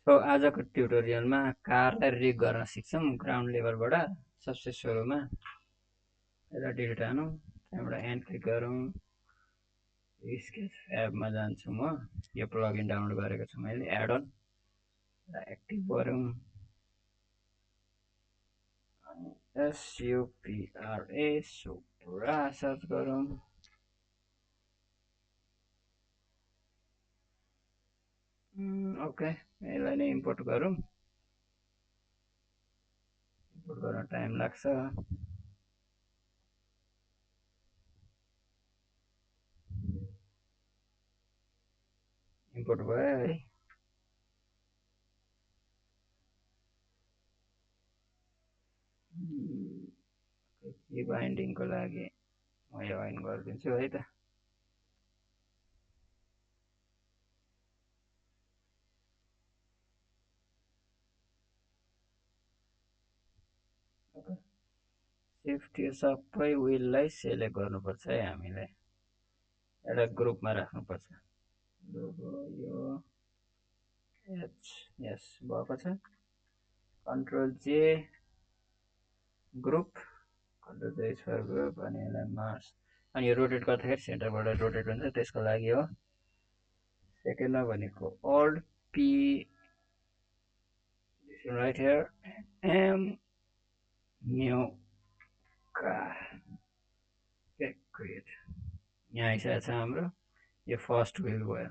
आजको ट्युटोरियलमा कारलाई रिग गर्न सिक्छौँ ग्राउन्ड लेभलबाट। सबसे सुरुमा यसलाई डिलिट हानौँ, त्यहाँबाट एन्ड क्लिक गरौँ, स्केच एपमा जान्छु म। यो प्लगइन डाउनलोड गरेको छु मैले, एड अन एक्टिभ गरौँ, SUPRA सुप्रा सर्च गरौँ। ओके, यसलाई नै इम्पोर्ट गरौँ। इम्पोर्ट गर्न टाइम लाग्छ। इम्पोर्ट भयो है। की बाइन्डिङको लागि म यो अन गरिदिन्छु है त। सिफ्ट यो सबै विललाई सेलेक्ट गर्नुपर्छ है हामीले, एउटा ग्रुपमा राख्नुपर्छ। यो एच यस भएको छ। कन्ट्रोल जे ग्रुप, कन्ट्रोल जे फर ग्रुप, अनि यसलाई मार्स, अनि यो रोटेट गर्दाखेरि सेन्टरबाट रोटेट हुन्छ, त्यसको लागि हो। सेकेन्डमा भनेको alt P right here M new car create. यहाँ आइसकेको छ हाम्रो, यो फर्स्ट विल भयो।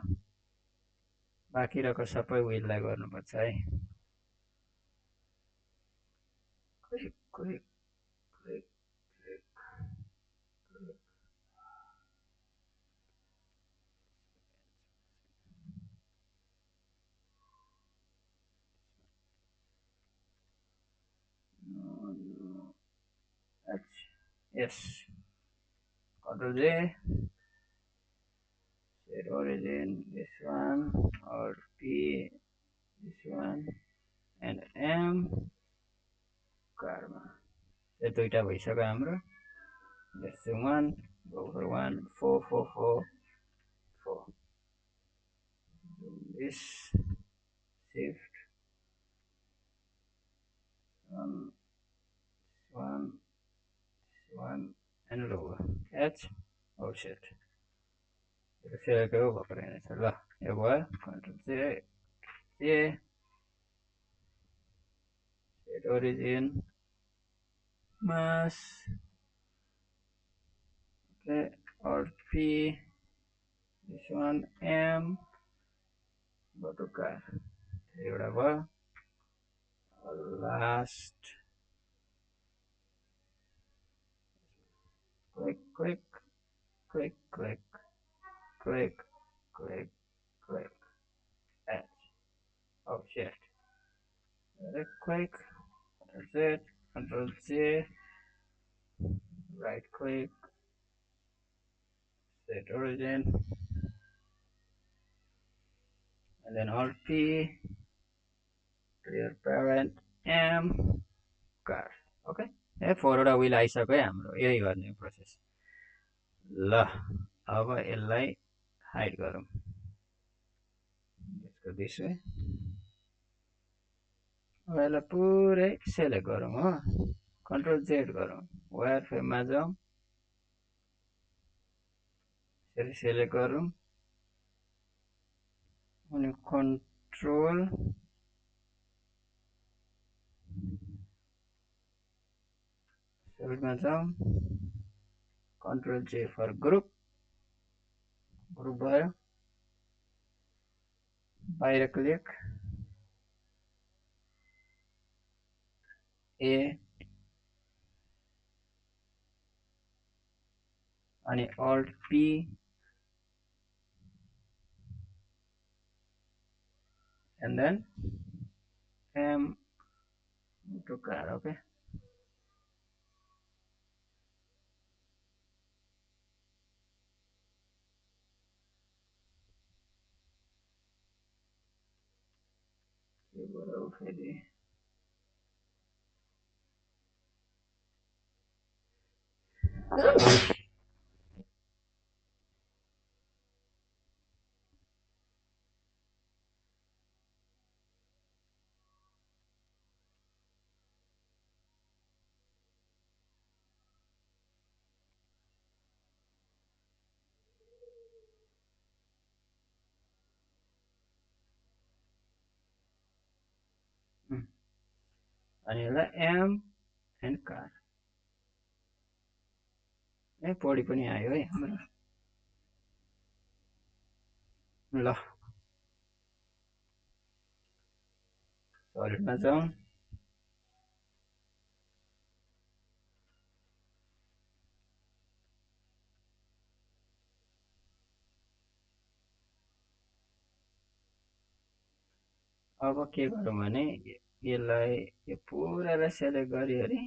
बाँकी रहेको सबै विललाई गर्नुपर्छ है। Click click click click. Yes, Ctrl J, set origin, this one, or P, this one, and M, karma. यो दुईटा भइसक्यो हाम्रो। Let's do 1, go for 1, 4, 4, 4, 4. This, shift, 1, 1, and lower. Catch, oh shit. Select भएको रहेछ ल, यो भयो। Control J, set origin, mass, okay, Alt P, this one M, go to car, एउटा भयो। Last click click click click click click click edge, oh shit, right click, Control Z, right click, set origin, and then Alt P, clear parent M, car, okay। ए 4 वटा will आइसक्यो है हाम्रो, यही गर्ने process. ल अब यसलाई हाइड गरौँ, यसको दिस वे। अब यसलाई पुरै सेलेक्ट गरौँ हो, कन्ट्रोल जेड गरौँ, वायर फ्रेममा जाउँ, यसरी सेलेक्ट गरौँ, अनि कन्ट्रोल सेलेक्टमा जाउँ, कन्ट्रोल जे फर ग्रुप, ग्रुप भयो। बाहिर क्लिक, ए, अनि alt P, and then M to car, okay। फेरि अनि यसलाई एम एन्ड कार पढी पनि आयो है हाम्रो ल सलिडमा जाउँ अब के गरौँ भने यसलाई यो पुरालाई सेलेक्ट गरिवरी